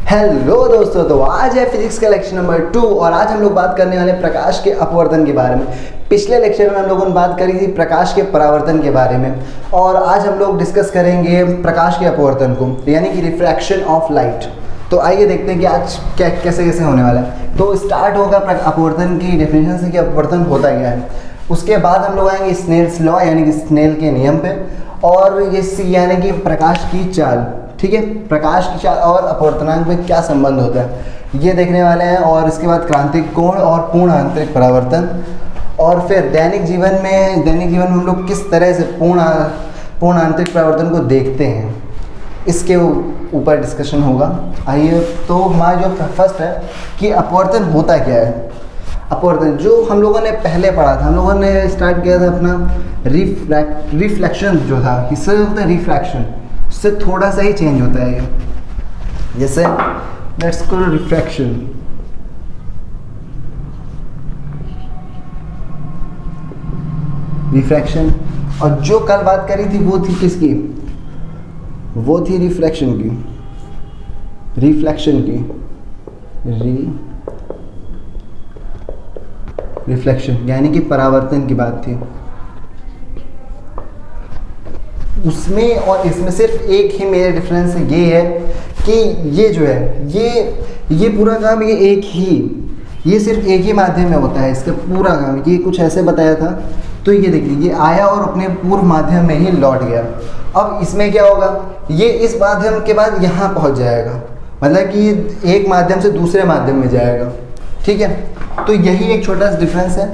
Hello दोस्तों, तो आज है फिजिक्स का लेक्चर नंबर 2 और आज हम लोग बात करने वाले प्रकाश के अपवर्तन के बारे में। पिछले लेक्चर में हम लोगों ने बात करी थी प्रकाश के परावर्तन के बारे में और आज हम लोग डिस्कस करेंगे प्रकाश के अपवर्तन को, यानी कि रिफ्रैक्शन ऑफ लाइट। तो आइए देखते हैं कि आज कैसे होने वाला है। तो स्टार्ट होगा अपवर्तन की डेफिनेशन से कि अपवर्तन होता क्या है। उसके बाद हम लोग आएंगे स्नेल्स लॉ यानी कि स्नेल के नियम पे, और ये यानी कि प्रकाश की चाल। ठीक है, प्रकाश की चाल और अपवर्तनांक में क्या संबंध होता है ये देखने वाले हैं। और इसके बाद क्रांतिक कोण और पूर्ण आंतरिक परावर्तन, और फिर दैनिक जीवन में हम लोग किस तरह से पूर्ण आंतरिक परावर्तन को देखते हैं, इसके ऊपर डिस्कशन होगा। आइए, तो हमारा जो फर्स्ट है कि अपवर्तन होता क्या है। अपवर्तन जो हम लोगों ने पहले पढ़ा था, हम लोगों ने स्टार्ट किया था अपना रिफ्लेक्शन जो था, इससे होता है रिफ्रैक्शन, इससे थोड़ा सा ही चेंज होता है ये। जैसे लेट्स गो रिफ्रैक्शन, और जो कल बात करी थी वो थी किसकी, वो थी रिफ्लेक्शन की यानी कि परावर्तन की बात थी। उसमें और इसमें सिर्फ एक ही मेरा डिफरेंस ये है कि ये जो है ये पूरा काम ये सिर्फ एक ही माध्यम में होता है। इसका पूरा काम ये कुछ ऐसे बताया था, तो ये देखिए ये आया और अपने पूर्व माध्यम में ही लौट गया। अब इसमें क्या होगा, ये इस माध्यम के बाद यहाँ पहुँच जाएगा, मतलब कि एक माध्यम से दूसरे माध्यम में जाएगा। ठीक है, तो यही एक छोटा सा डिफरेंस है।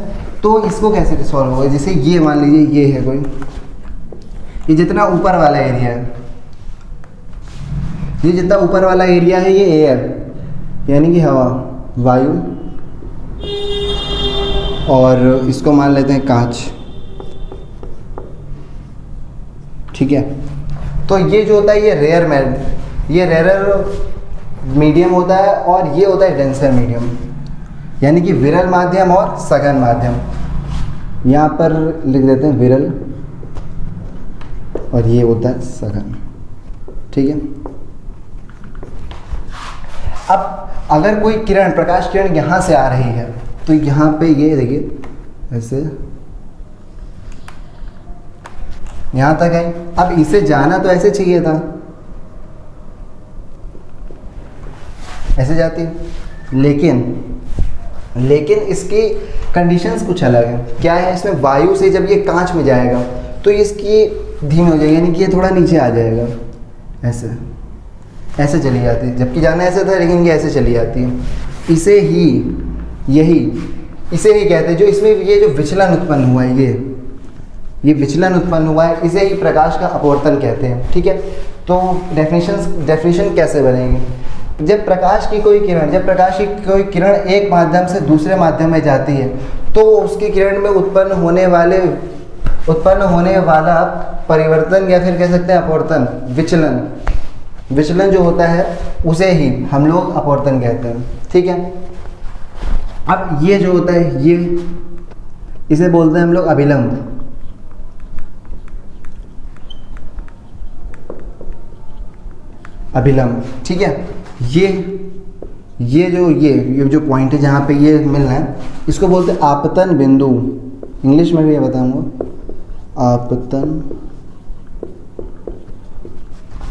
तो इसको कैसे सॉल्व होगा, जैसे ये मान लीजिए ये है कोई, ये जितना ऊपर वाला एरिया है, ये जितना ऊपर वाला एरिया है ये एयर यानी कि हवा, वायु, और इसको मान लेते हैं कांच। ठीक है, तो ये जो होता है ये रेयर मीडियम होता है, और ये होता है डेंसर मीडियम यानी कि विरल माध्यम और सघन माध्यम। यहाँ पर लिख देते हैं विरल और ये होता है सघन। ठीक है, अब अगर कोई किरण, प्रकाश किरण यहाँ से आ रही है, तो यहाँ पे ये देखिए ऐसे यहाँ तक है। अब इसे जाना तो ऐसे चाहिए था, ऐसे जाती, लेकिन इसकी कंडीशंस कुछ अलग है। क्या है, इसमें वायु से जब ये कांच में जाएगा तो इसकी धीमी हो जाएगी, यानी कि ये थोड़ा नीचे आ जाएगा, ऐसे चली जाती है। जबकि जाना ऐसे था, लेकिन ये ऐसे चली जाती है। इसे ही कहते हैं, जो इसमें ये जो विचलन उत्पन्न हुआ है, ये विचलन उत्पन्न हुआ है, इसे ही प्रकाश का अपवर्तन कहते हैं। ठीक है, तो डेफिनेशन कैसे बनेगी, जब प्रकाश की कोई किरण एक माध्यम से दूसरे माध्यम में जाती है, तो उसकी किरण में उत्पन्न होने वाला परिवर्तन, या फिर कह सकते हैं अपवर्तन, विचलन जो होता है उसे ही हम लोग अपवर्तन कहते हैं। ठीक है, अब ये जो होता है इसे बोलते हैं हम लोग अभिलंब। ठीक है, ये जो पॉइंट है जहाँ पे ये मिलना है, इसको बोलते हैं आपतन बिंदु। इंग्लिश में भी ये बताऊंगा, आपतन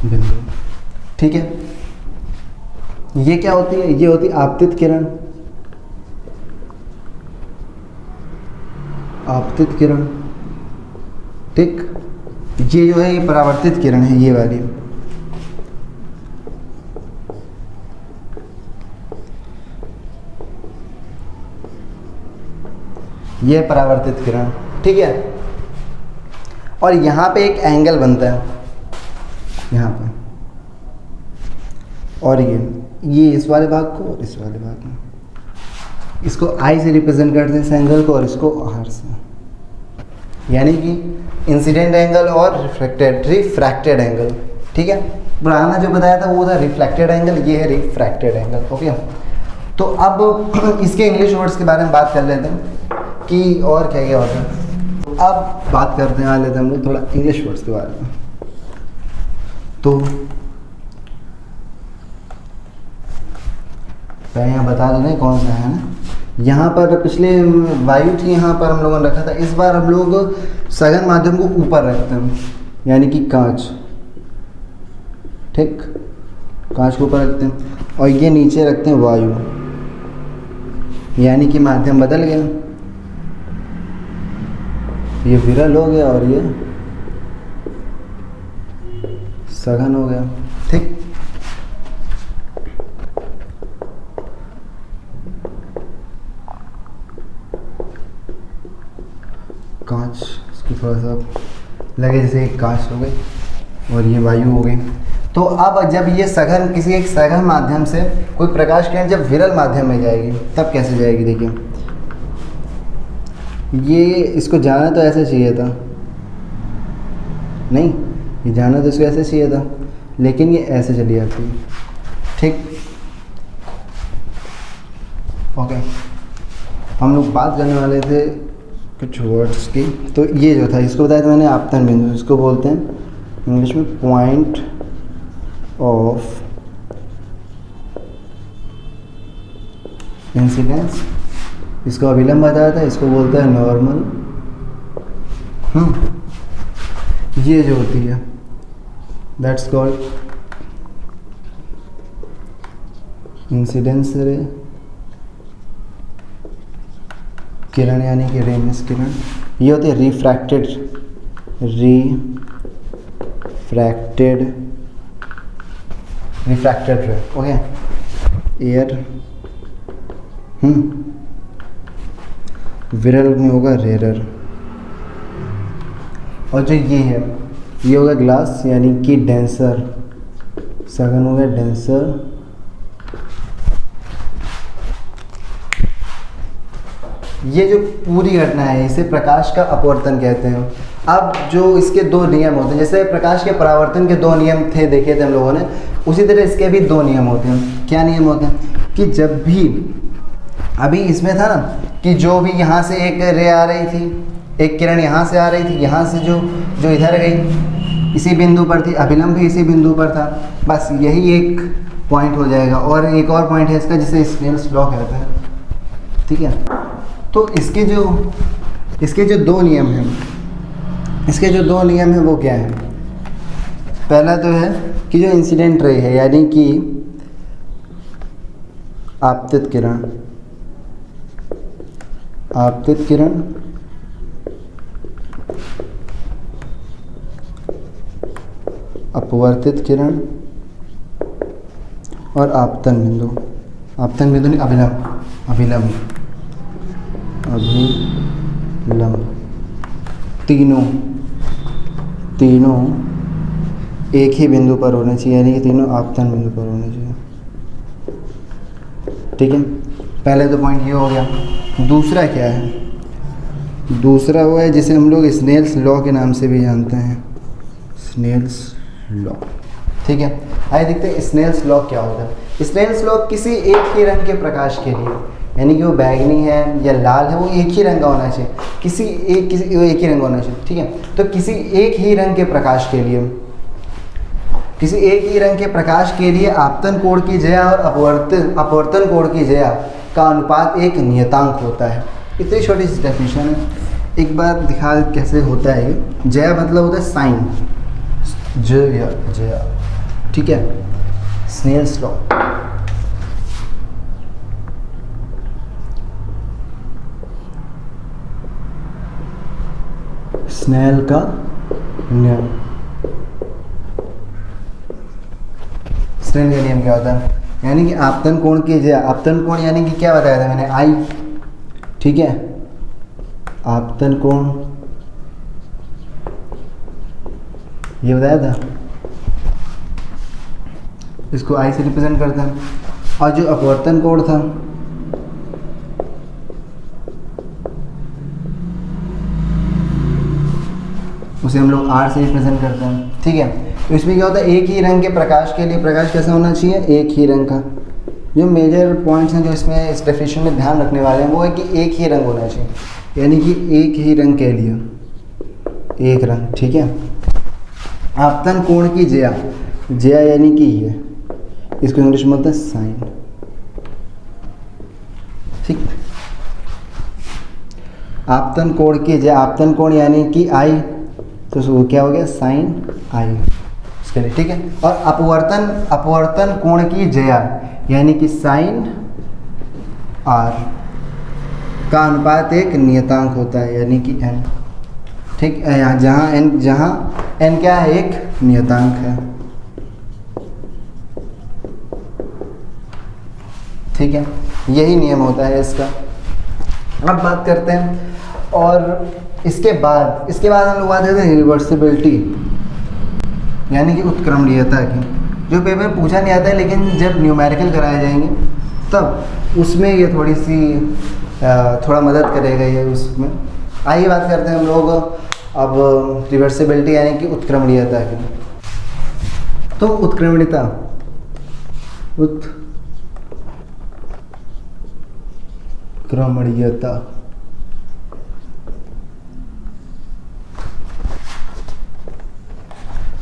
बिंदु। ठीक है, ये क्या होती है, ये होती है आपतित किरण। ठीक, ये जो है ये परावर्तित किरण है, ये वाली। ये परावर्तित किरण। ठीक है, और यहाँ पे एक एंगल बनता है यहाँ पे, और ये इस वाले भाग को और इस वाले भाग में, इसको आई से रिप्रेजेंट करते हैं इस एंगल को, और इसको आर से, यानी कि इंसिडेंट एंगल और रिफ्रैक्टेड एंगल। ठीक है, पुराना जो बताया था वो था रिफ्लेक्टेड एंगल, ये है रिफ्रैक्टेड एंगल। ओके, तो अब इसके इंग्लिश वर्ड्स के बारे में बात कर लेते हैं कि और क्या होता है। अब बात करते हैं हम लोग थोड़ा इंग्लिश वर्ड्स के बारे में। तो तो यहाँ बता दो नहीं कौन सा है ना। यहाँ पर पिछले वायु थी, यहाँ पर हम लोगों ने रखा था। इस बार हम लोग सघन माध्यम को ऊपर रखते हैं, यानी कि कांच। ठीक, कांच को ऊपर रखते हैं और ये नीचे रखते हैं वायु, यानी कि माध्यम बदल गया। ये विरल हो गया और ये सघन हो गया। ठीक, कांच इसको थोड़ा सा लगे जैसे एक कांच हो गई और ये वायु हो गई। तो अब जब ये सघन किसी एक सघन माध्यम से कोई प्रकाश किरण जब विरल माध्यम में जाएगी तब कैसे जाएगी? देखिए, ये इसको जाना तो ऐसे चाहिए था, नहीं ये जाना तो इसको ऐसे चाहिए था, लेकिन ये ऐसे चली जाती है। ठीक, ओके। हम लोग बात करने वाले थे कुछ वर्ड्स की। तो ये जो था इसको बताया था मैंने आपतन बिंदु, इसको बोलते हैं इंग्लिश में पॉइंट ऑफ इंसिडेंस। इसको अभिलंब बताया था, इसको बोलते हैं नॉर्मल। ये जो होती है दैट्स कॉल्ड इंसिडेंस रे, किरण यानी कि रेमिस किरण। ये होती है रिफ्रैक्टेड रे। ओके, एयर विरल में होगा रेरर। और जो ये होगा ग्लास, यानी कि डेंसर। सघन हो गया डेंसर। ये जो पूरी घटना है इसे प्रकाश का अपवर्तन कहते हैं। अब जो इसके दो नियम होते हैं, जैसे प्रकाश के परावर्तन के दो नियम थे देखे थे हम लोगों ने, उसी तरह इसके भी दो नियम होते हैं। क्या नियम होते हैं? कि जब भी अभी इसमें था ना कि जो भी यहाँ से एक रे आ रही थी, एक किरण यहाँ से आ रही थी, यहाँ से जो इधर गई इसी बिंदु पर थी, अभिलंब भी इसी बिंदु पर था। बस यही एक पॉइंट हो जाएगा। और एक और पॉइंट है इसका जिसे स्नेल्स लॉ कहते हैं। ठीक है, तो इसके जो दो नियम हैं, वो क्या है? पहला तो है कि जो इंसिडेंट रे है यानी कि आपतित किरण अपवर्तित किरण और आपतन बिंदु नहीं, अभिलंब तीनों एक ही बिंदु पर होने चाहिए, यानी कि तीनों आपतन बिंदु पर होने चाहिए। ठीक है, पहले तो पॉइंट ये हो गया। दूसरा क्या है? दूसरा वो है जिसे हम लोग स्नेल्स लॉ के नाम से भी जानते हैं, स्नेल्स लॉ। ठीक है, आइए देखते हैं स्नेल्स लॉ क्या होता है। स्नेल्स लॉ किसी एक ही रंग के प्रकाश के लिए, यानी कि वो बैगनी है या लाल है, वो एक ही रंग का होना चाहिए, वो एक ही रंग होना चाहिए। ठीक है, तो किसी एक ही रंग के प्रकाश के लिए आपतन कोण की ज्या और अपवर्तन कोण की ज्या का अनुपात एक नियतांक होता है। इतनी छोटी सी डेफिनेशन है, एक बार दिखा कैसे होता है ये। ज्या मतलब होता है साइन, ज्या। ठीक है, स्नेल्स लॉ। स्नेल का नियम। स्नेल का नियम क्या होता है? यानी कि आपतन कोण की ज्या, आपतन कोण यानी कि क्या बताया था मैंने? आई। ठीक है, आपतन कोण ये बताया था, इसको आई से रिप्रेजेंट करते हैं। और जो अपवर्तन कोण था उसे हम लोग आर से रिप्रेजेंट करते हैं। ठीक है, तो इसमें क्या होता है? एक ही रंग के प्रकाश के लिए प्रकाश कैसा होना चाहिए? एक ही रंग का। जो मेजर पॉइंट्स हैं जो इसमें इस डेफिनेशन में ध्यान रखने वाले हैं वो है कि एक ही रंग होना चाहिए, यानी कि एक ही रंग के लिए एक रंग। ठीक है, आपतन कोण की ज्या यानी कि ये, इसको इंग्लिश में बोलते हैं साइन। ठीक। आपतन कोण की जय, आपतन कोण यानी कि आई, तो वो क्या हो गया साइन आई इसके लिए, ठीक है। और अपवर्तन कोण की जया यानी कि साइन आर का अनुपात एक नियतांक होता है यानी कि एन, ठीक। जहाँ एन क्या है, एक नियतांक है, ठीक है। यही नियम होता है इसका। अब बात करते हैं, और इसके बाद हम लोग बात करते हैं रिवर्सिबिलिटी यानी कि उत्क्रमणीयता की, जो पेपर में पूछा नहीं आता है, लेकिन जब न्यूमेरिकल कराए जाएंगे तब उसमें ये थोड़ा मदद करेगा ये उसमें। आइए बात करते हैं हम लोग अब रिवर्सिबिलिटी यानी कि उत्क्रमणीयता की। तो उत्क्रमणीयता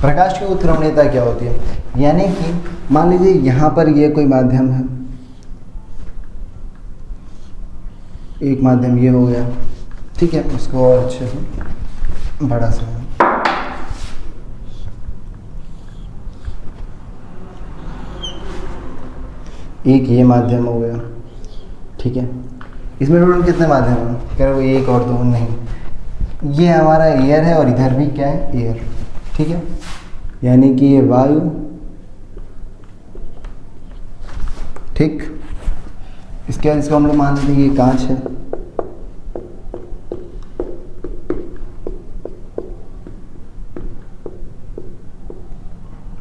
प्रकाश की उत्क्रमणीयता क्या होती है, यानी कि मान लीजिए यहाँ पर ये कोई माध्यम है, एक माध्यम ये हो गया, ठीक है। उसको और अच्छे से बड़ा सा, एक ये माध्यम हो गया, ठीक है। इसमें टोटल कितने माध्यम हैं, कह रहे वो एक और दो नहीं, ये हमारा एयर है और इधर भी क्या है एयर, ठीक है। यानी कि ये वायु, ठीक। इसके बाद इसको हम लोग मान लेते हैं ये कांच है,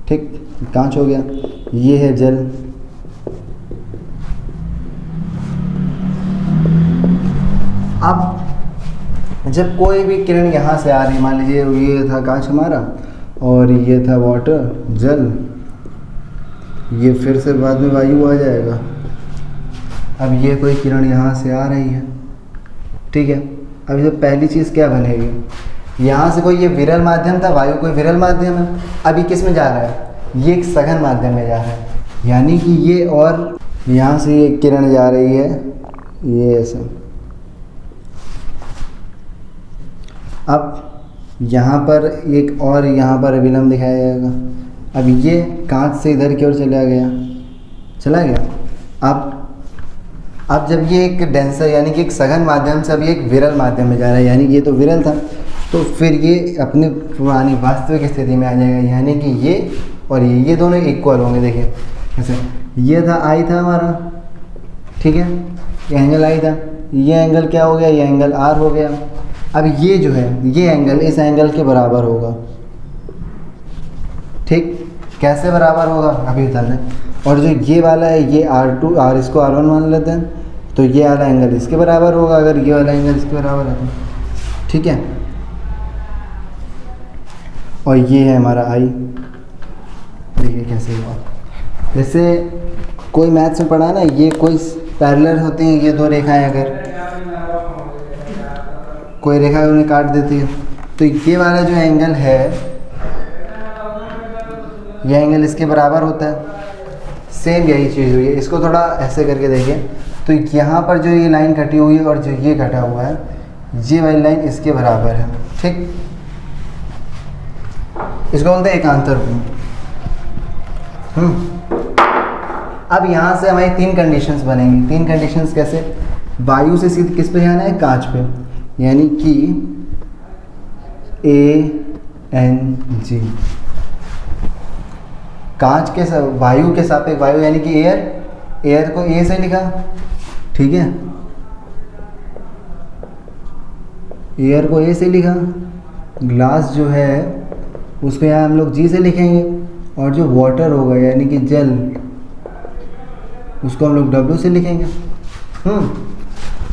ठीक, कांच हो गया। ये है जल, अब जब कोई भी किरण यहाँ से आ रही है, मान लीजिए ये था कांच हमारा और ये था वाटर जल, ये फिर से बाद में वायु आ जाएगा। अब ये कोई किरण यहाँ से आ रही है, ठीक है। अब ये पहली चीज़ क्या बनेगी, यहाँ से कोई ये विरल माध्यम था, वायु कोई विरल माध्यम है, अभी किस में जा रहा है, ये एक सघन माध्यम में जा रहा है, यानी कि ये, और यहाँ से ये किरण जा रही है ये ऐसे। अब यहाँ पर एक और यहाँ पर विलंब दिखाया जाएगा। अब ये कांच से इधर की ओर चला गया। अब जब ये एक डेंसर यानी कि एक सघन माध्यम से अभी एक विरल माध्यम में जा रहा है, यानी कि ये तो विरल था, तो फिर ये अपने पुरानी वास्तविक स्थिति में आ जाएगा, यानी कि ये और ये दोनों इक्वल होंगे। देखिए जैसे ये था आई था हमारा, ठीक है, ये एंगल आई था, ये एंगल क्या हो गया, ये एंगल आर हो गया। अब ये जो है ये एंगल इस एंगल के बराबर होगा, ठीक। कैसे बराबर होगा अभी बता दें। और जो ये वाला है ये R2, R इसको R1 मान लेते हैं, तो ये वाला एंगल इसके बराबर होगा अगर ये वाला एंगल इसके बराबर है तो, ठीक है। और ये है हमारा I, देखिए कैसे हुआ। जैसे कोई मैथ्स में पढ़ा ना, ये कोई पैरेलल होते हैं ये दो रेखाएं, अगर कोई रेखा उन्हें काट देती है तो ये वाला जो एंगल है ये एंगल इसके बराबर होता है। सेम यही चीज़ हुई है, इसको थोड़ा ऐसे करके देखिए तो यहाँ पर जो ये लाइन कटी हुई है और जो ये कटा हुआ है ये वाली लाइन इसके बराबर है, ठीक। इसको बोलते हैं एकांतर कोण। अब यहाँ से हमारी तीन कंडीशंस बनेंगी। तीन कंडीशंस कैसे, वायु से सीधे किस पे जाना है, कांच पे, यानी कि ANG, कांच के वायु के सापेक्ष, वायु यानी कि एयर को ए से लिखा, ठीक है, एयर को ए से लिखा, ग्लास जो है उसको यहाँ हम लोग जी से लिखेंगे, और जो वाटर होगा यानी कि जल उसको हम लोग W से लिखेंगे।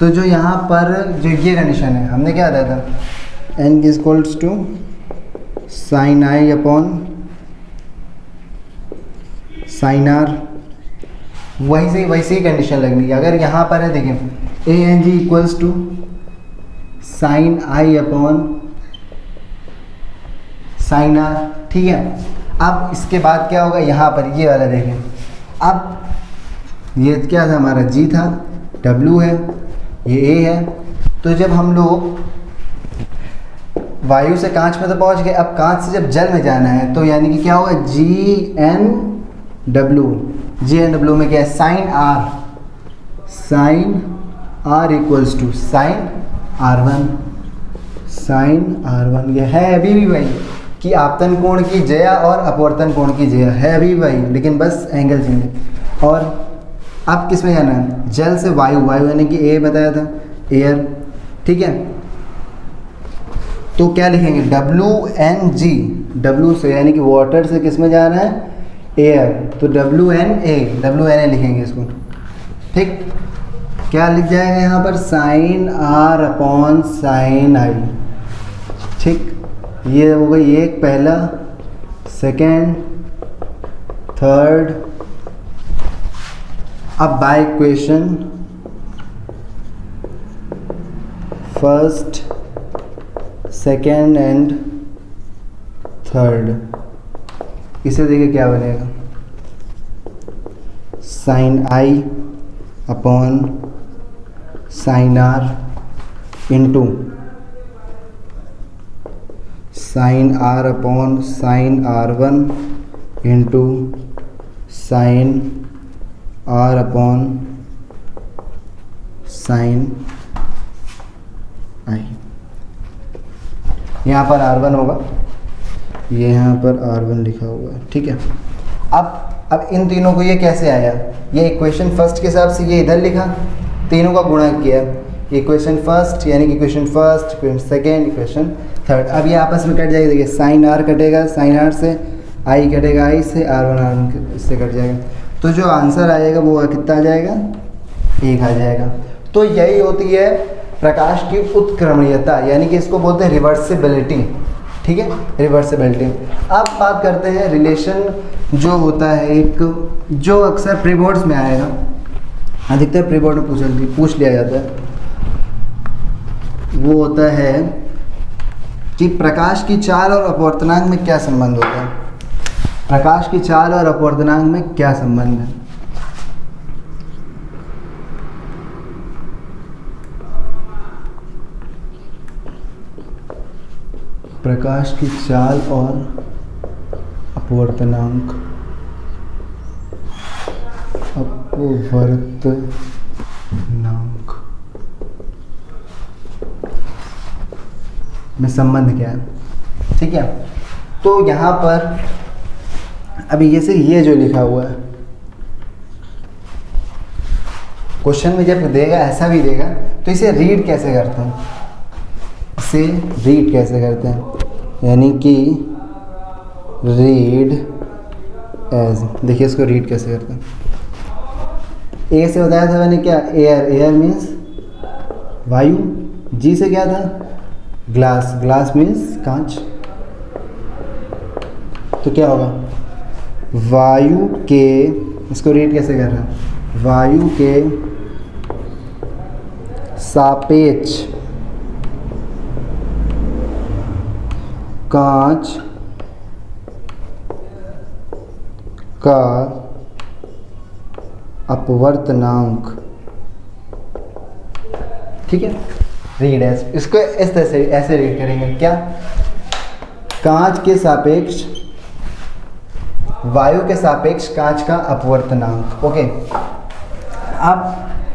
तो जो यहाँ पर जो ये कंडीशन है हमने क्या बताया था, N equals to sine I upon sine R, वैसे ही कंडीशन लगनी है। अगर यहाँ पर है देखिए ANG equals to sine I upon sine R, ठीक है। अब इसके बाद क्या होगा, यहाँ पर ये वाला देखें, अब ये क्या था हमारा G था, W है, ये A है। तो जब हम लोग वायु से कांच में तो पहुंच गए, अब कांच से जब जल में जाना है तो यानी कि क्या होगा, GNW में क्या है, sine R equals to sine R1। ये है अभी भी वही कि आपतन कोण की जया और अपवर्तन कोण की जया है अभी वही, लेकिन बस एंगल चेंज है। और अब किस में जाना है, जल से वायु यानी कि A बताया था, एयर, ठीक है। तो क्या लिखेंगे, WNG, W से यानी कि वाटर से किस में जा रहा है, एयर, तो WNA लिखेंगे इसको, ठीक। क्या लिख जाएगा यहाँ पर, sine R upon sine I, ठीक। ये हो गई एक, पहला, सेकेंड, थर्ड। अब by equation first, second and third, इसे देखिए क्या बनेगा, sine I upon sine R into sine R upon sine R1 into sine R upon sine I। यहाँ पर R1 होगा, ये यहाँ पर R1 लिखा हुआ है, ठीक है। अब इन तीनों को ये कैसे आया, ये इक्वेशन फर्स्ट के हिसाब से ये इधर लिखा, तीनों का गुणा किया, इक्वेशन फर्स्ट यानी कि equation first, equation second, equation third. अब ये आपस में कट जाएगा, देखिए साइन R कटेगा साइन R से, I कटेगा I से, R1 इससे कट जाएगा। तो जो आंसर आएगा वो कितना आ जाएगा, 1 आ जाएगा। तो यही होती है प्रकाश की उत्क्रमणीयता, यानी कि इसको बोलते हैं रिवर्सिबिलिटी, ठीक है, रिवर्सिबिलिटी। अब बात करते हैं रिलेशन जो होता है एक, जो अक्सर प्री बोर्ड्स में आएगा, अधिकतर प्री बोर्ड में पूछ लिया जाता है, वो होता है कि प्रकाश की चाल और अपवर्तनांक में क्या संबंध होता है। प्रकाश की चाल और अपवर्तनांक में क्या संबंध है, प्रकाश की चाल और अपवर्तनांक में संबंध क्या है, ठीक है। तो यहाँ पर अभी ये जो लिखा हुआ है, क्वेश्चन में जब देगा ऐसा भी देगा, तो इसे रीड कैसे करते हैं, यानी कि रीड एज, देखिए इसको रीड कैसे करते हैं। ए से बताया था मैंने क्या, एयर मीन्स वायु, जी से क्या था, ग्लास मीन्स कांच। तो क्या होगा, वायु के, इसको रीड कैसे कर रहे हैं, वायु के सापेक्ष कांच का अपवर्तनांक, ठीक है, रीड एज, इसको इस तरह से ऐसे रीड करेंगे, क्या, कांच के सापेक्ष, वायु के सापेक्ष कांच का अपवर्तनांक, ओके।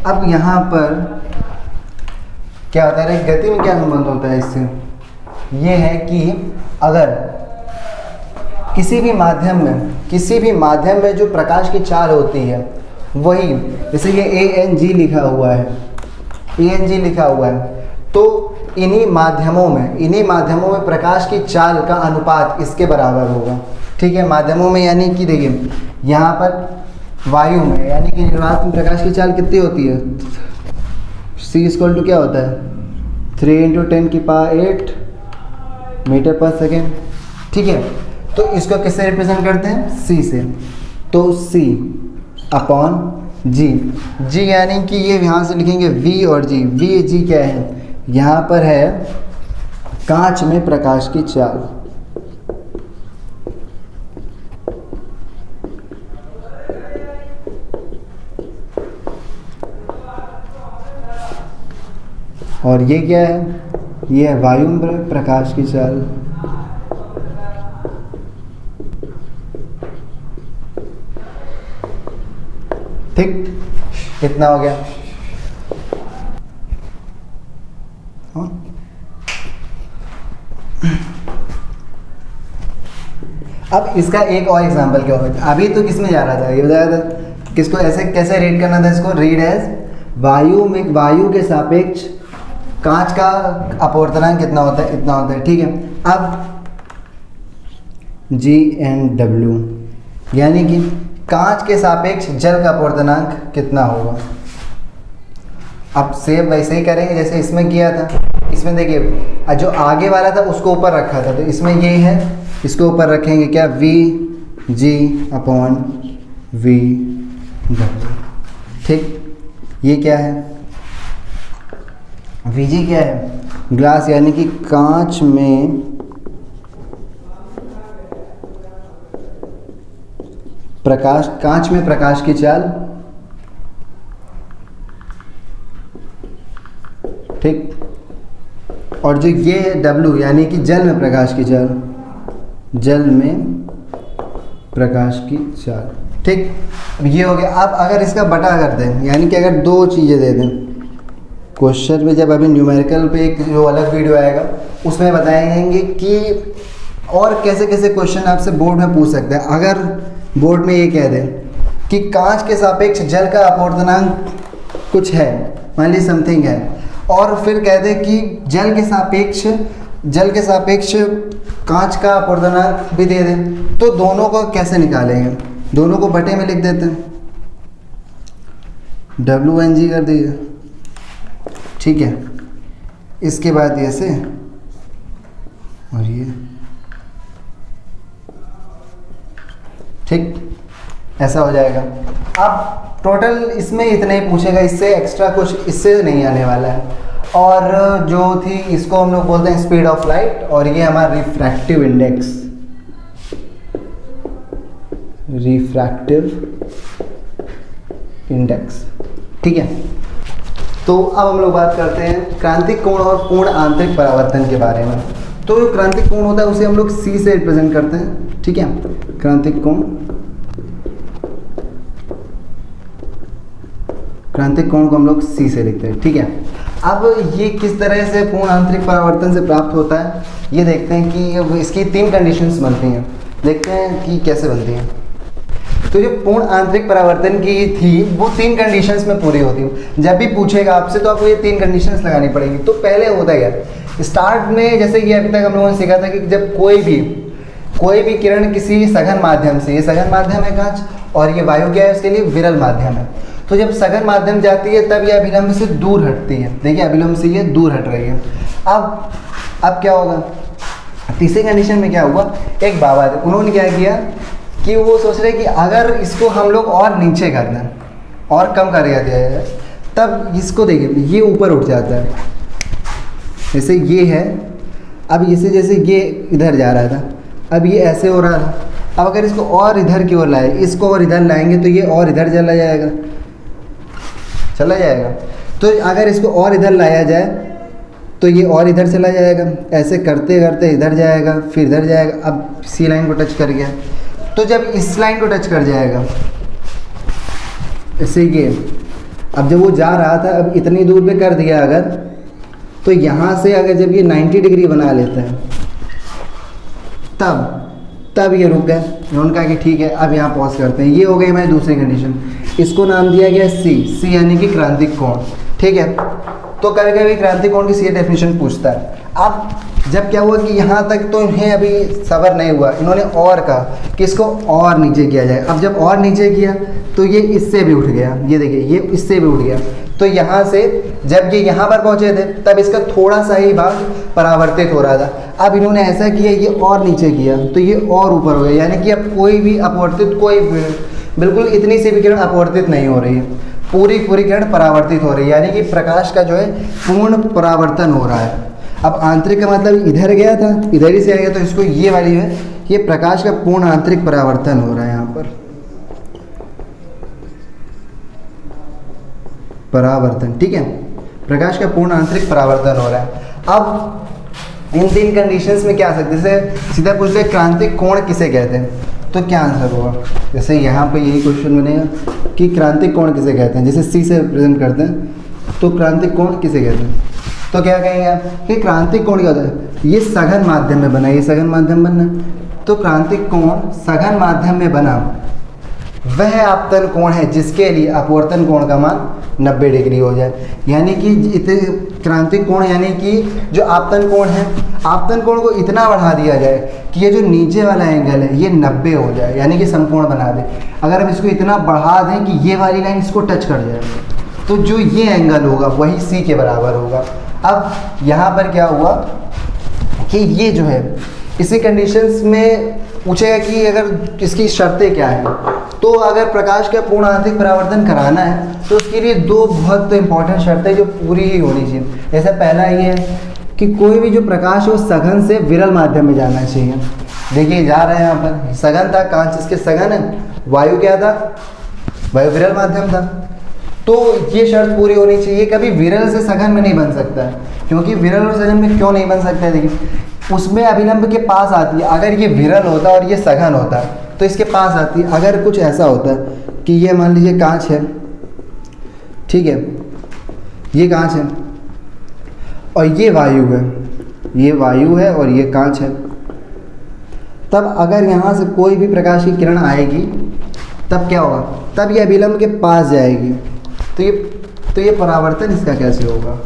अब यहाँ पर क्या होता है, गति में क्या संबंध होता है इससे, ये है कि अगर किसी भी माध्यम में जो प्रकाश की चाल होती है, वही जैसे ये ANG लिखा हुआ है, तो इन्हीं माध्यमों में प्रकाश की चाल का अनुपात इसके बराबर होगा, ठीक है। माध्यमों में यानी कि देखिए यहाँ पर वायु में, यानी कि निर्वात में प्रकाश की चाल कितनी होती है, C = क्या होता है, 3 × 10⁸ मीटर पर सेकेंड, ठीक है। तो इसको किससे रिप्रेजेंट करते हैं, C से, तो C अपॉन G यानी कि ये यहाँ से लिखेंगे V और G क्या है, यहाँ पर है कांच में प्रकाश की चाल, और ये क्या है, ये है वायु में प्रकाश की चाल। ठीक, इतना हो गया। अब इसका एक और एग्जांपल क्या होगा, अभी तो किस में जा रहा था, ये बताया था किसको ऐसे कैसे रीड करना था, इसको रीड एज वायु के सापेक्ष कांच का अपवर्तनांक कितना होता है, इतना होता है। ठीक है, अब G एंड W यानी कि कांच के सापेक्ष जल का अपवर्तनांक कितना होगा। अब सेम वैसे ही करेंगे जैसे इसमें किया था। इसमें देखिए जो आगे वाला था उसको ऊपर रखा था, तो इसमें ये है, इसको ऊपर रखेंगे क्या, VG/V W। ठीक, ये क्या है, Vg क्या है, ग्लास यानी कि कांच में प्रकाश की चाल। ठीक, और जो ये W यानी कि जल में प्रकाश की चाल, जल में प्रकाश की चाल। ठीक, अब ये हो गया। अब अगर इसका बटा कर दें, यानी कि अगर दो चीज़ें दे दें क्वेश्चन में, जब अभी न्यूमेरिकल पे एक जो अलग वीडियो आएगा उसमें बताएंगे कि और कैसे कैसे क्वेश्चन आपसे बोर्ड में पूछ सकते हैं। अगर बोर्ड में ये कह दें कि कांच के सापेक्ष जल का अपवर्तनांक कुछ है, मान ली समथिंग है, और फिर कह दें कि जल के सापेक्ष कांच का अपवर्तनांक भी दे दें, तो दोनों को कैसे निकालेंगे, दोनों को बटे में लिख देते हैं, WNG कर दीजिए। ठीक है, इसके बाद ये से और ये। ठीक, ऐसा हो जाएगा। अब टोटल इसमें इतना ही पूछेगा, इससे एक्स्ट्रा कुछ इससे नहीं आने वाला है। और जो थी इसको हम लोग बोलते हैं स्पीड ऑफ लाइट, और ये हमारा रिफ्रैक्टिव इंडेक्स। ठीक है, तो अब हम लोग बात करते हैं क्रांतिक कोण और पूर्ण आंतरिक परावर्तन के बारे में। तो जो क्रांतिक कोण होता है उसे हम लोग C से रिप्रेजेंट करते हैं। ठीक है, क्रांतिक कोण को हम लोग C से लिखते हैं। ठीक है, अब ये किस तरह से पूर्ण आंतरिक परावर्तन से प्राप्त होता है, ये देखते हैं कि इसकी 3 कंडीशंस बनती हैं। देखते हैं कि कैसे बनती हैं। तो जो पूर्ण आंतरिक परावर्तन की थी वो 3 कंडीशंस में पूरी होती है। जब भी पूछेगा आपसे तो आपको ये 3 कंडीशंस लगानी पड़ेगी। तो पहले होता क्या, स्टार्ट में जैसे कि अभी तक हम लोगों ने सीखा था कि जब कोई भी किरण किसी सघन माध्यम से, ये सघन माध्यम है कांच, और ये वायु क्या है, उसके लिए विरल माध्यम है, तो जब सघन माध्यम जाती है तब ये अभिलंब से दूर हटती है। देखिए अभिलंब से ये दूर हट रही है। अब क्या होगा, तीसरी कंडीशन में क्या हुआ, एक बाबा थे, उन्होंने क्या किया कि वो सोच रहे कि अगर इसको हम लोग और नीचे कर दें और कम कर दिया जाए, तब इसको देखिए ये ऊपर उठ जाता है, जैसे ये है। अब इसे जैसे ये इधर जा रहा था, अब ये ऐसे हो रहा था। अब अगर इसको और इधर की ओर लाए, इसको और इधर लाएंगे तो ये और इधर चला जाएगा। तो अगर इसको और इधर लाया जाए तो ये और इधर चला जाएगा। ऐसे करते करते इधर जाएगा, फिर इधर जाएगा। अब सी लाइन को टच कर गया, तो जब इस लाइन को टच कर जाएगा ऐसे ये, अब जब वो जा रहा था, अब इतनी दूर पे कर दिया अगर, तो यहाँ से अगर जब ये 90 डिग्री बना लेता है तब ये रुक गए। उन्होंने कहा कि ठीक है अब यहाँ पॉज करते हैं। ये हो गई हमारी दूसरी कंडीशन, इसको नाम दिया गया सी यानी कि क्रांतिक कोण। ठीक है, तो कभी कभी क्रांतिक कोण की सी डेफिनेशन पूछता है। अब जब क्या हुआ कि यहाँ तक तो इन्हें अभी सबर नहीं हुआ, इन्होंने और कहा कि इसको और नीचे किया जाए। अब जब और नीचे किया तो ये इससे भी उठ गया, ये देखिए ये इससे भी उठ गया। तो यहाँ से जब ये यहाँ पर पहुँचे थे तब इसका थोड़ा सा ही भाग परावर्तित हो रहा था। अब इन्होंने ऐसा किया, ये और नीचे किया तो ये और ऊपर हो गया, यानी कि अब कोई भी अपवर्तित, कोई बिल्कुल इतनी सी भी किरण अपवर्तित नहीं हो रही है, पूरी किरण परावर्तित हो रही है, यानी कि प्रकाश का जो है पूर्ण परावर्तन हो रहा है। अब आंतरिक का मतलब इधर गया था, इधर ही से आ गया, तो इसको ये वाली है, ये प्रकाश का पूर्ण आंतरिक परावर्तन हो रहा है। यहाँ पर परावर्तन, ठीक है, प्रकाश का पूर्ण आंतरिक परावर्तन हो रहा है। अब इन 3 कंडीशंस में क्या आ सकते हैं, जैसे सीधा पूछते हैं क्रांतिक कोण किसे कहते हैं, तो क्या आंसर होगा। जैसे यहाँ पे यही क्वेश्चन बनेगा कि क्रांतिक कोण किसे कहते हैं, जैसे सी से रिप्रेजेंट करते हैं, तो क्रांतिक कोण किसे कहते हैं, तो क्या कहेंगे आप कि क्रांतिक कोण क्या होता है, ये सघन माध्यम में बना, ये सघन माध्यम बनना, तो क्रांतिक कोण सघन माध्यम में बना वह आपतन कोण है जिसके लिए अपवर्तन कोण का मान 90 डिग्री हो जाए। यानी कि क्रांतिक कोण यानी कि जो आपतन कोण है, आपतन कोण को इतना बढ़ा दिया जाए कि ये जो नीचे वाला एंगल है ये 90 हो जाए, यानी कि समकोण बना दे। अगर हम इसको इतना बढ़ा दें कि ये वाली लाइन इसको टच कर जाए, तो जो ये एंगल होगा वही सी के बराबर होगा। अब यहाँ पर क्या हुआ कि ये जो है इसी कंडीशंस में पूछेगा कि अगर इसकी शर्तें क्या हैं, तो अगर प्रकाश का पूर्ण आंतरिक परावर्तन कराना है तो उसके लिए 2 बहुत इंपॉर्टेंट शर्तें जो पूरी ही होनी चाहिए। जैसे पहला ये है कि कोई भी जो प्रकाश है वो सघन से विरल माध्यम में जाना चाहिए। देखिए जा रहे हैं यहाँ पर, सघन था, कांच इसके सघन है, वायु क्या था, वायु विरल माध्यम था, तो ये शर्त पूरी होनी चाहिए। कभी विरल से सघन में नहीं बन सकता है, क्योंकि विरल और सघन में क्यों नहीं बन सकता है, देखिए उसमें अभिलंब के पास आती है। अगर ये विरल होता और ये सघन होता तो इसके पास आती है। अगर कुछ ऐसा होता कि ये मान लीजिए कांच है, ठीक है, ये कांच है और ये वायु है, ये वायु है और ये कांच है, तब अगर यहाँ से कोई भी प्रकाश की किरण आएगी तब क्या होगा, तब ये अभिलंब के पास जाएगी। तो ये परावर्तन इसका कैसे होगा,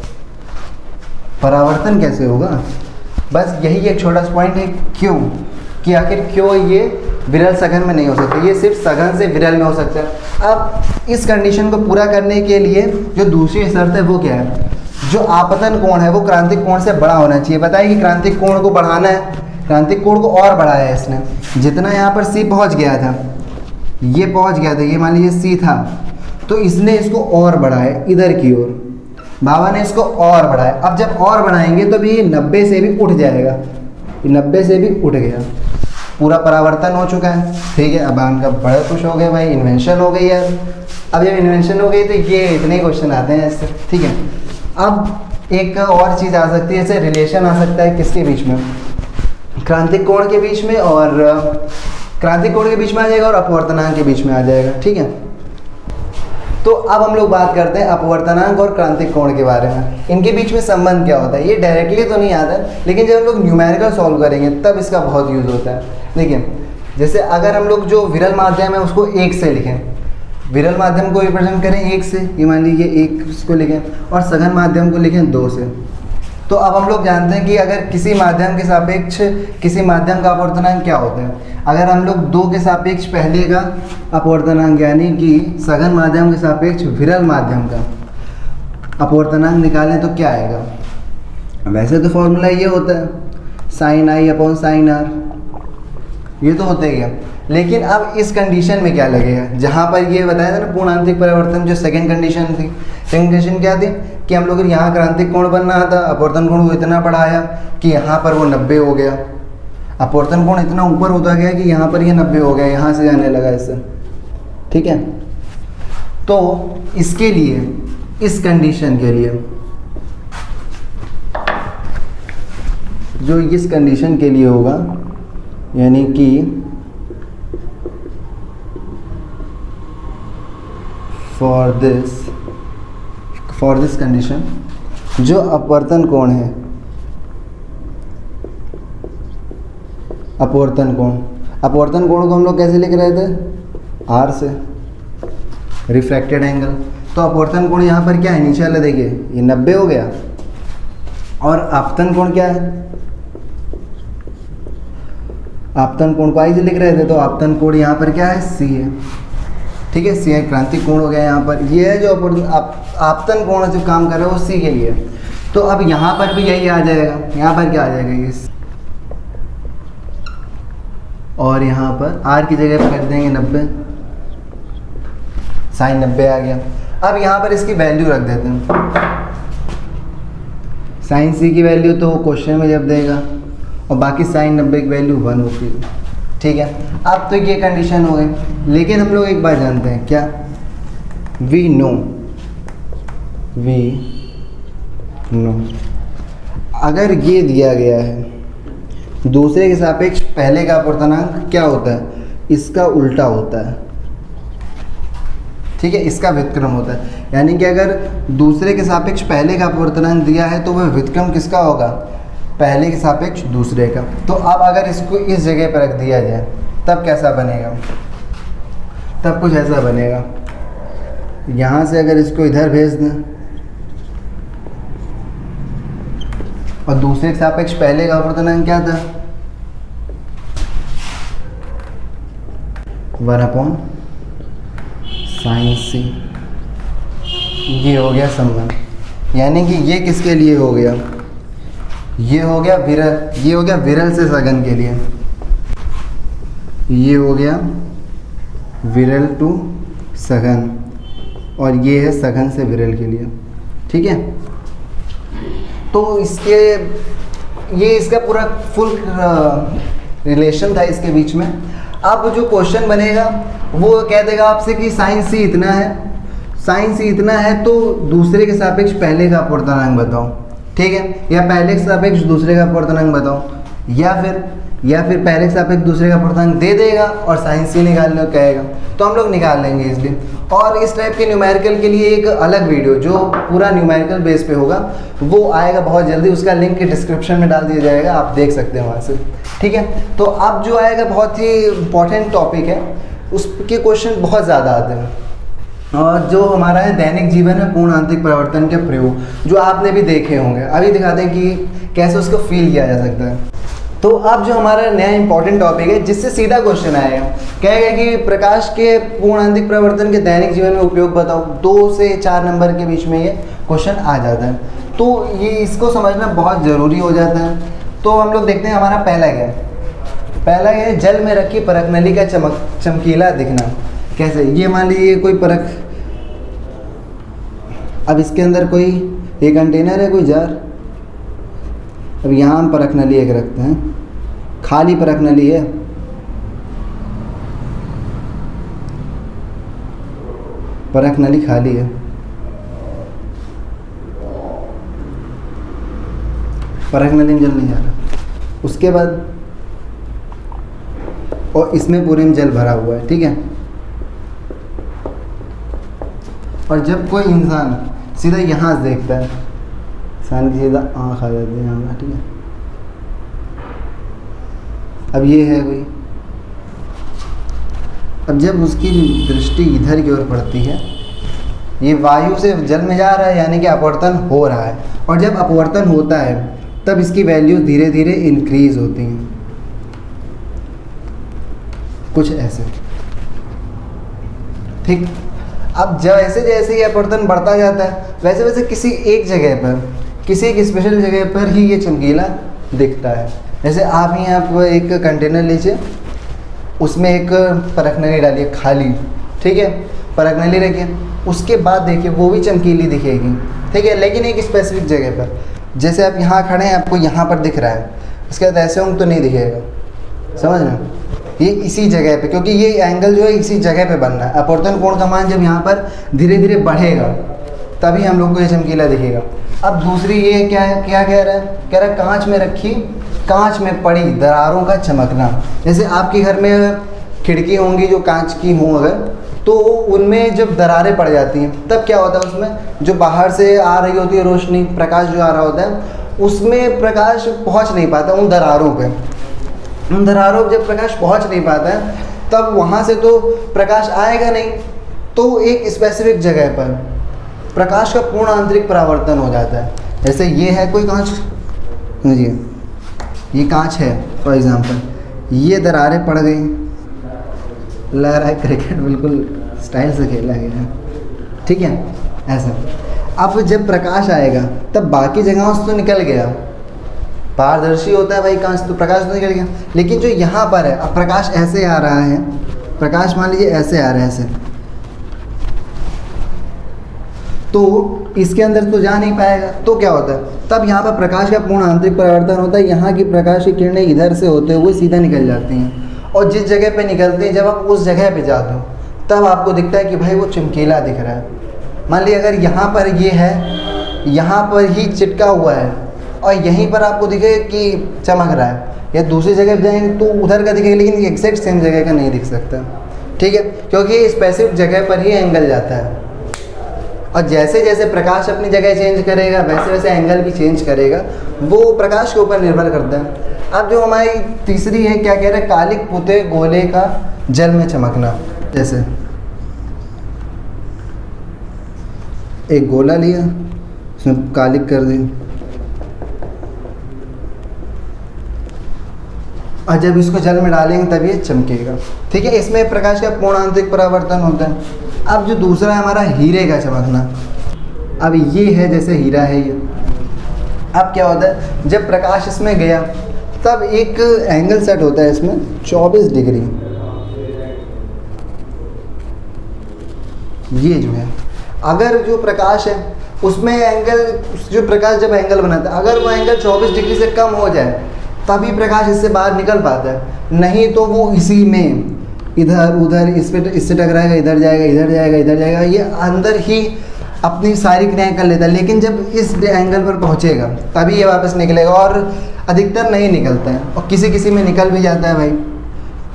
परावर्तन कैसे होगा, बस यही एक छोटा सा पॉइंट है। क्यों, कि आखिर क्यों ये विरल सघन में नहीं हो सकता, ये सिर्फ सघन से विरल में हो सकता है। अब इस कंडीशन को पूरा करने के लिए जो दूसरी शर्त है वो क्या है, जो आपतन कोण है वो क्रांतिक कोण से बड़ा होना चाहिए। बताइए कि क्रांतिक कोण को बढ़ाना है, क्रांतिक कोण को और बढ़ाया है इसने, जितना यहाँ पर सी पहुँच गया था, ये पहुँच गया था, ये मान लीजिए सी था, तो इसने इसको और बढ़ाया इधर की ओर, बाबा ने इसको और बढ़ाया। अब जब और बढ़ाएंगे तो भी ये 90 से भी उठ जाएगा, ये 90 से भी उठ गया, पूरा परावर्तन हो चुका है। ठीक है, अब इनका बड़े खुश हो गए, भाई इन्वेंशन हो गई यार। अब जब इन्वेंशन हो गई तो ये इतने क्वेश्चन आते हैं इससे। ठीक है, अब एक और चीज़ आ सकती है, जैसे रिलेशन आ सकता है किसके बीच में, क्रांतिक कोण के बीच में, और क्रांतिक कोण के बीच में आ जाएगा और अपवर्तनांक के बीच में आ जाएगा। ठीक है, तो अब हम लोग बात करते हैं अपवर्तनांक और क्रांतिक कोण के बारे में। इनके बीच में संबंध क्या होता है, ये डायरेक्टली तो नहीं आता है, लेकिन जब हम लोग न्यूमेरिकल सॉल्व करेंगे तब इसका बहुत यूज़ होता है। देखिए, जैसे अगर हम लोग जो विरल माध्यम है उसको 1 से लिखें, विरल माध्यम को रिप्रेजेंट करें 1 से, ये मान लीजिए 1 इसको लिखें, और सघन माध्यम को लिखें 2 से। तो अब हम लोग जानते हैं कि अगर किसी माध्यम के सापेक्ष किसी माध्यम का अपवर्तनांक क्या होता है। अगर हम लोग 2 के सापेक्ष पहले का अपवर्तनांक यानी कि सघन माध्यम के सापेक्ष विरल माध्यम का अपवर्तनांक निकालें तो क्या आएगा। वैसे तो फॉर्मूला ये होता है sin i upon sin r, ये तो होता ही है। लेकिन अब इस कंडीशन में क्या लगेगा, जहाँ पर ये बताया था ना पूर्ण आंतरिक परावर्तन, जो सेकंड कंडीशन थी, सेकंड कंडीशन क्या थी कि हम लोग यहाँ क्रांतिक कोण बनना था, अपवर्तन कोण को इतना बढ़ाया कि यहाँ पर वो 90 हो गया, अपवर्तन कोण इतना ऊपर होता गया कि यहाँ पर ये 90 हो गया, यहाँ से जाने लगा इससे। ठीक है, तो इसके लिए, इस कंडीशन के लिए, जो इस कंडीशन के लिए होगा, यानी कि फॉर दिस कंडीशन, जो अपवर्तन कोण है, अपवर्तन कोण को हम लोग कैसे लिख रहे थे, r से, रिफ्रैक्टेड एंगल। तो अपवर्तन कोण यहाँ पर क्या है, नीचे वाला देखिए ये 90 हो गया, और आपतन कोण क्या है, आपतन कोण को आई से लिख रहे थे, तो आपतन कोण यहाँ पर क्या है, c है। ठीक है, सी है, क्रांतिक कोण हो गया यहाँ पर, ये है जो आपतन कोण जो काम कर रहा है वो सी के लिए। तो अब यहाँ पर भी यही आ जाएगा, यहाँ पर क्या आ जाएगा ये, और यहाँ पर r की जगह पर कर देंगे 90, साइन 90 आ गया। अब यहाँ पर इसकी वैल्यू रख देते हैं, साइन सी की वैल्यू तो क्वेश्चन में जब देगा, और बाकी साइन 90 की वैल्यू 1 होती है। ठीक है, अब तो ये कंडीशन हो गई। लेकिन हम लोग एक बात जानते हैं क्या, वी नो। अगर ये दिया गया है दूसरे के सापेक्ष पहले का अपवर्तनांक क्या होता है, इसका उल्टा होता है, ठीक है, इसका व्युत्क्रम होता है। यानी कि अगर दूसरे के सापेक्ष पहले का अपवर्तनांक दिया है तो वह व्युत्क्रम किसका होगा, पहले के सापेक्ष दूसरे का। तो अब अगर इसको इस जगह पर रख दिया जाए तब कैसा बनेगा, तब कुछ ऐसा बनेगा। यहाँ से अगर इसको इधर भेज दें और दूसरे के सापेक्ष पहले का अपवर्तनांक क्या था, 1/sin c। ये हो गया संबंध, यानी कि ये किसके लिए हो गया, ये हो गया विरल, ये हो गया विरल से सघन के लिए, ये हो गया विरल टू सघन, और ये है सघन से विरल के लिए, ठीक है। तो इसके ये इसका पूरा फुल रिलेशन था इसके बीच में। अब जो क्वेश्चन बनेगा वो कह देगा आपसे कि साइन सी इतना है, साइन सी इतना है तो दूसरे के सापेक्ष पहले का अपवर्तनांक बताओ, ठीक है, या पहले के सापेक्ष दूसरे का अपवर्तनांक बताओ, या फिर पहले के सापेक्ष दूसरे का अपवर्तनांक दे देगा और साइन सी निकालने को कहेगा, तो हम लोग निकाल लेंगे इसलिए। और इस टाइप के न्यूमेरिकल के लिए एक अलग वीडियो जो पूरा न्यूमेरिकल बेस पे होगा वो आएगा बहुत जल्दी, उसका लिंक डिस्क्रिप्शन में डाल दिया जाएगा, आप देख सकते हैं वहाँ से, ठीक है। तो अब जो आएगा बहुत ही इम्पॉर्टेंट टॉपिक है, उसके क्वेश्चन बहुत ज़्यादा आते हैं, और जो हमारा है दैनिक जीवन में पूर्ण आंतरिक परिवर्तन के प्रयोग, जो आपने भी देखे होंगे। अभी दिखाते हैं कि कैसे उसको फील किया जा सकता है। तो अब जो हमारा नया इंपॉर्टेंट टॉपिक है जिससे सीधा क्वेश्चन आएगा, कहेगा कि प्रकाश के पूर्ण आंतरिक परिवर्तन के दैनिक जीवन में उपयोग बताओ। 2 से 4 नंबर के बीच में ये क्वेश्चन आ जाता है, तो ये इसको समझना बहुत ज़रूरी हो जाता है। तो हम लोग देखते हैं हमारा पहला क्या है। पहला है जल में रखी परख नली का चमकीला दिखना। कैसे, ये मान लीजिए कोई परख, अब इसके अंदर कोई एक कंटेनर है, कोई जार, अब यहाँ हम परख नली एक रखते हैं, खाली परख नली है, परख नली खाली है, परख नली में जल नहीं जा रहा। उसके बाद और इसमें पूरे में जल भरा हुआ है, ठीक है। और जब कोई इंसान सीधा यहाँ से देखता है, इंसान की सीधा आँख आ जाती है यहाँ, ठीक है। अब ये है कोई, अब जब उसकी दृष्टि इधर की ओर पड़ती है, ये वायु से जल में जा रहा है, यानी कि अपवर्तन हो रहा है, और जब अपवर्तन होता है तब इसकी वैल्यू धीरे धीरे इंक्रीज होती हैं, कुछ ऐसे, ठीक। अब जैसे जैसे ये अपवर्तन बढ़ता जाता है वैसे वैसे किसी एक जगह पर, किसी एक स्पेशल जगह पर ही ये चमकीला दिखता है। जैसे आप ही आप एक कंटेनर लीजिए, उसमें एक परख नली डालिए खाली, ठीक है, परख नली रखिए, उसके बाद देखिए वो भी चमकीली दिखेगी, ठीक है, लेकिन एक स्पेसिफिक जगह पर। जैसे आप यहाँ खड़े हैं, आपको यहाँ पर दिख रहा है, उसके बाद ऐसे होंगे तो नहीं दिखेगा, समझ रहे हैं। ये इसी जगह पे, क्योंकि ये एंगल जो है इसी जगह पे बनना है। अपवर्तन कोण का मान जब यहाँ पर धीरे धीरे बढ़ेगा तभी हम लोग को ये चमकीला दिखेगा। अब दूसरी ये क्या है, क्या कह रहा है, कह रहा है कांच में रखी, कांच में पड़ी दरारों का चमकना। जैसे आपके घर में खिड़की होंगी जो कांच की हों अगर, तो उनमें जब दरारें पड़ जाती हैं तब क्या होता है, उसमें जो बाहर से आ रही होती है रोशनी, प्रकाश जो आ रहा होता है, उसमें प्रकाश पहुँच नहीं पाता उन दरारों पर। उन दरारों पर जब प्रकाश पहुंच नहीं पाता है तब वहाँ से तो प्रकाश आएगा नहीं, तो एक स्पेसिफिक जगह पर प्रकाश का पूर्ण आंतरिक परावर्तन हो जाता है। जैसे ये है कोई कांच, जी ये कांच है फॉर एग्जांपल, ये दरारें पड़ गई, लग रहा है क्रिकेट बिल्कुल स्टाइल से खेला गया है, ठीक है, ऐसा। अब जब प्रकाश आएगा तब बाकी जगहों से तो निकल गया, पारदर्शी होता है भाई कांच, तो प्रकाश तो निकल गया, लेकिन जो यहाँ पर है, अब प्रकाश ऐसे आ रहा है, प्रकाश मान लीजिए ऐसे आ रहा है, ऐसे, तो इसके अंदर तो जा नहीं पाएगा, तो क्या होता है, तब यहाँ पर प्रकाश का पूर्ण आंतरिक परावर्तन होता है। यहाँ की प्रकाश की किरणें इधर से होते हुए सीधा निकल जाती हैं, और जिस जगह पे निकलती हैं, जब आप उस जगह पे जाते हो तब आपको दिखता है कि भाई वो चमकीला दिख रहा है। मान लीजिए अगर यहाँ पर ये है यहाँ पर ही चिटका हुआ है और यहीं पर आपको दिखेगा कि चमक रहा है, या दूसरी जगह जाएंगे तो उधर का दिखेगा, लेकिन एग्जैक्ट सेम जगह का नहीं दिख सकता, ठीक है, क्योंकि स्पेसिफिक जगह पर ही एंगल जाता है। और जैसे जैसे प्रकाश अपनी जगह चेंज करेगा वैसे वैसे एंगल भी चेंज करेगा, वो प्रकाश के ऊपर निर्भर करता है। अब जो हमारी तीसरी है, क्या कह रहे हैं, कालिक पुते गोले का जल में चमकना। जैसे एक गोला लिया, उसमें कालिक कर दी, और जब इसको जल में डालेंगे तब ये चमकेगा, ठीक है। इसमें प्रकाश का पूर्ण आंतरिक परावर्तन होता है। अब जो दूसरा है हमारा हीरे का चमकना। अब ये है जैसे हीरा है ये। अब क्या होता है, जब प्रकाश इसमें गया तब एक एंगल सेट होता है इसमें 24 डिग्री। ये जो है, अगर जो प्रकाश है उसमें एंगल, जो प्रकाश जब एंगल बनाता है, अगर वो एंगल 24 डिग्री से कम हो जाए तभी प्रकाश इससे बाहर निकल पाता है, नहीं तो वो इसी में इधर उधर इस पे इससे टकराएगा, इधर जाएगा, इधर जाएगा, इधर जाएगा, ये अंदर ही अपनी सारी क्रियाएं कर लेता है। लेकिन जब इस एंगल पर पहुंचेगा तभी ये वापस निकलेगा, और अधिकतर नहीं निकलता है, और किसी किसी में निकल भी जाता है भाई।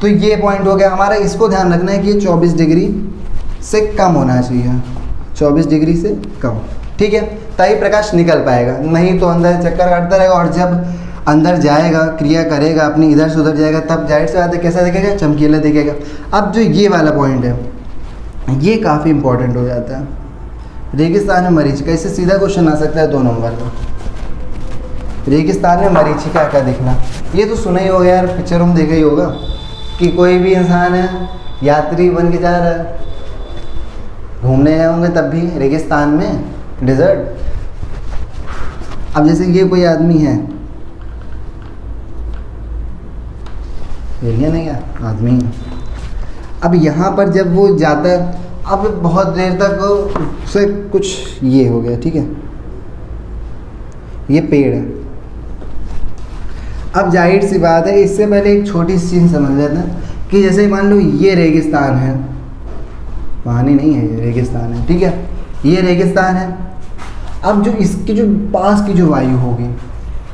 तो ये पॉइंट हो गया हमारा। इसको ध्यान रखना है कि ये 24 डिग्री से कम होना चाहिए, 24 डिग्री से कम, ठीक है, तभी प्रकाश निकल पाएगा, नहीं तो अंदर चक्कर काटता रहेगा, और जब अंदर जाएगा, क्रिया करेगा अपनी, इधर से उधर जाएगा, तब जाहिर सी बात है कैसा दिखेगा, चमकीला दिखेगा। अब जो ये वाला पॉइंट है ये काफ़ी इंपॉर्टेंट हो जाता है, रेगिस्तान में मरीचिका। इससे सीधा क्वेश्चन आ सकता है 2 नंबर का, रेगिस्तान में मरीचिका का दिखना। ये तो सुना ही होगा यार, पिक्चरों में देखा ही होगा कि कोई भी इंसान है, यात्री बन के जा रहा है, घूमने गए होंगे तब भी रेगिस्तान में, डिज़र्ट। अब जैसे ये कोई आदमी है, एलियन है क्या, आदमी है। अब यहाँ पर जब वो जाता है, अब बहुत देर तक उसे कुछ ये हो गया, ठीक है, ये पेड़ है। अब जाहिर सी बात है, इससे पहले एक छोटी सी चीज़ समझ लेते हैं कि जैसे मान लो ये रेगिस्तान है, पानी नहीं है, ये रेगिस्तान है, ठीक है, ये रेगिस्तान है। अब जो इसकी जो पास की जो वायु होगी,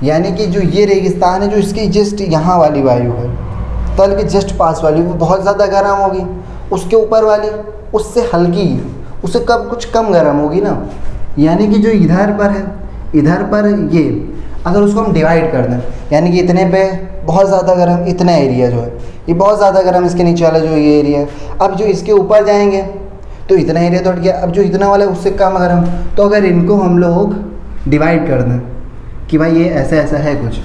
यानी कि जो ये रेगिस्तान है, जो इसकी जस्ट यहाँ वाली वायु है, तल के जस्ट पास वाली, वो बहुत ज़्यादा गर्म होगी। उसके ऊपर वाली उससे हल्की, उससे कब कुछ कम गर्म होगी ना। यानी कि जो इधर पर है, इधर पर ये अगर उसको हम डिवाइड कर दें, यानी कि इतने पे बहुत ज़्यादा गर्म, इतना एरिया जो है ये बहुत ज़्यादा गर्म, इसके नीचे वाला जो ये एरिया है। अब जो इसके ऊपर जाएंगे तो इतना एरिया तो हट गया, अब जो इतना वाला है उससे कम गर्म। तो अगर इनको हम लोग डिवाइड कर दें कि भाई ये ऐसा ऐसा है कुछ,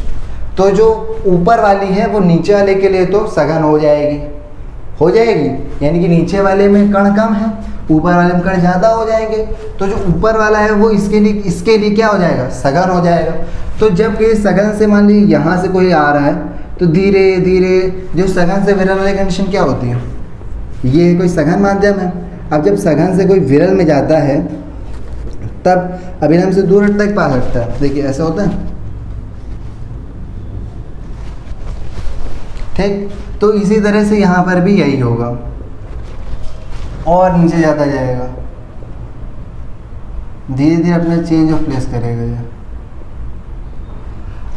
तो जो ऊपर वाली है वो नीचे वाले के लिए तो सघन हो जाएगी, यानी कि नीचे वाले में कण कम है, ऊपर वाले में कण ज़्यादा हो जाएंगे। तो जो ऊपर वाला है वो इसके लिए क्या हो जाएगा, सघन हो जाएगा। तो जब ये सघन से मान लीजिए यहाँ से कोई आ रहा है तो धीरे धीरे जो सघन से विरल वाली कंडीशन क्या होती है, ये कोई सघन माध्यम है। अब जब सघन से कोई विरल में जाता है तब अभिलंब से दूर तक पा सकता है, देखिए ऐसा होता है, ठीक। तो इसी तरह से यहाँ पर भी यही होगा, और नीचे जाता जाएगा, धीरे धीरे अपना चेंज ऑफ प्लेस करेगा ये।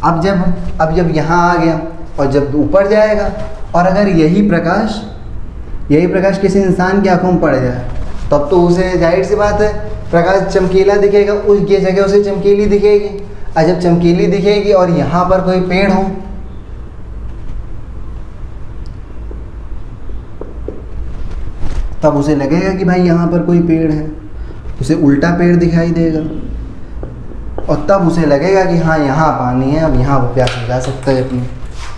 अब जब यहाँ आ गया और जब ऊपर जाएगा, और अगर यही प्रकाश किसी इंसान की आंखों में पड़ जाए तब तो उसे जाहिर सी बात है प्रकाश चमकीला दिखेगा, उस ये जगह उसे चमकीली दिखेगी। और जब चमकीली दिखेगी और यहाँ पर कोई पेड़ हो, तब उसे लगेगा कि भाई यहाँ पर कोई पेड़ है, उसे उल्टा पेड़ दिखाई देगा, और तब उसे लगेगा कि हाँ यहाँ पानी है, अब यहाँ वो प्यास बुझा सकता है अपनी,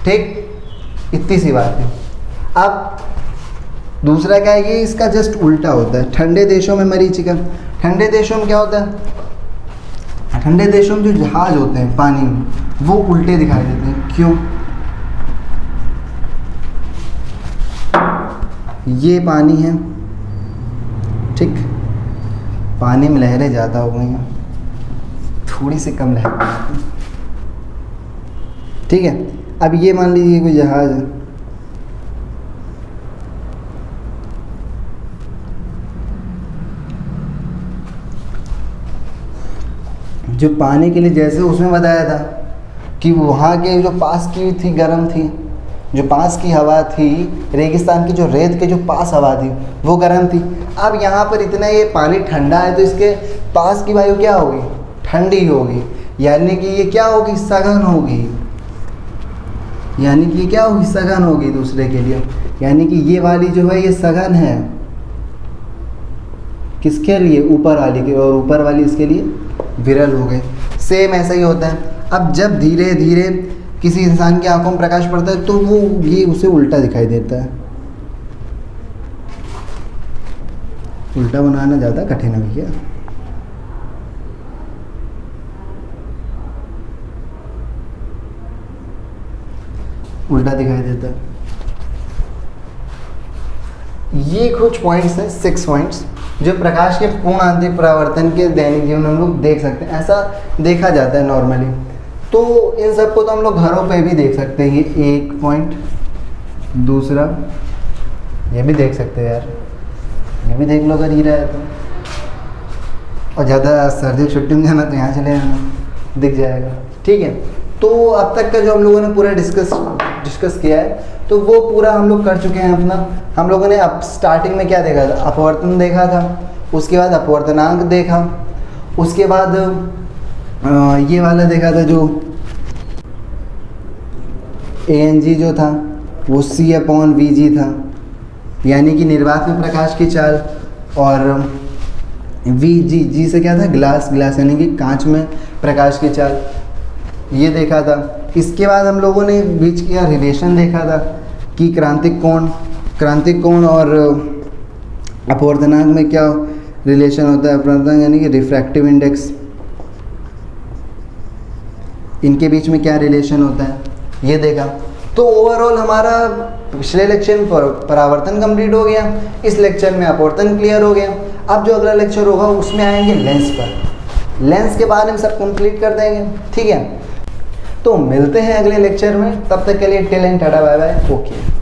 ठीक। इतनी सी बात है। अब दूसरा क्या है कि इसका जस्ट उल्टा होता है। ठंडे देशों में मरीचिका, ठंडे देशों में क्या होता है, ठंडे देशों में जो जहाज होते हैं पानी में वो उल्टे दिखाई देते हैं। क्यों, ये पानी है, ठीक, पानी में लहरें ज़्यादा हो गई हैं, थोड़ी सी कम लहरें, ठीक है। अब ये मान लीजिए कोई जहाज़ है, जो पानी के लिए जैसे उसमें बताया था कि वहाँ के जो पास की थी गर्म थी, जो पास की हवा थी, रेगिस्तान की जो रेत के जो पास हवा थी वो गर्म थी। अब यहाँ पर इतना ये पानी ठंडा है तो इसके पास की वायु क्या होगी, ठंडी होगी, यानी कि ये क्या होगी, सघन होगी, यानी कि ये क्या होगी, सघन होगी दूसरे के लिए, यानी कि ये वाली जो है ये सघन है किसके लिए, ऊपर वाली के, और ऊपर वाली इसके लिए विरल हो गए। सेम ऐसा ही होता है। अब जब धीरे धीरे किसी इंसान की आंखों में प्रकाश पड़ता है तो वो ये उसे उल्टा दिखाई देता है। उल्टा बनाना ज़्यादा कठिन है भैया। उल्टा दिखाई देता है। ये कुछ पॉइंट्स हैं, 6 पॉइंट्स जो प्रकाश के पूर्ण आंतरिक परावर्तन के दैनिक जीवन में हम लोग देख सकते हैं, ऐसा देखा जाता है नॉर्मली। तो इन सब को तो हम लोग घरों पे भी देख सकते हैं। ये एक पॉइंट, दूसरा ये भी देख सकते हैं यार, ये भी देख लो अगर ही रहा है तो। और ज़्यादा सर्दी छुट्टी में जाना तो यहाँ चले जाना, दिख जाएगा। ठीक है, तो अब तक का जो हम लोगों ने पूरा डिस्कस किया है तो वो पूरा हम लोग कर चुके हैं अपना। हम लोगों ने अब स्टार्टिंग में क्या देखा था, अपवर्तन देखा था, उसके बाद अपवर्तनांक देखा, उसके बाद ये वाला देखा था जो ANG जो था वो C/VG था, यानी कि निर्वात में प्रकाश की चाल, और VG से क्या था, ग्लास यानी कि कांच में प्रकाश की चाल, ये देखा था। इसके बाद हम लोगों ने बीच का रिलेशन देखा था कि क्रांतिक कोण और अपवर्तनांक में क्या रिलेशन होता है, अपवर्तनांक यानी कि रिफ्रैक्टिव इंडेक्स, इनके बीच में क्या रिलेशन होता है, ये देखा। तो ओवरऑल हमारा पिछले लेक्चर में परावर्तन कंप्लीट हो गया, इस लेक्चर में अपवर्तन क्लियर हो गया। अब जो अगला लेक्चर होगा उसमें आएंगे लेंस पर, लेंस के बारे में सब कंप्लीट कर देंगे। ठीक है, तो मिलते हैं अगले लेक्चर में, तब तक के लिए till end tata bye bye, okay.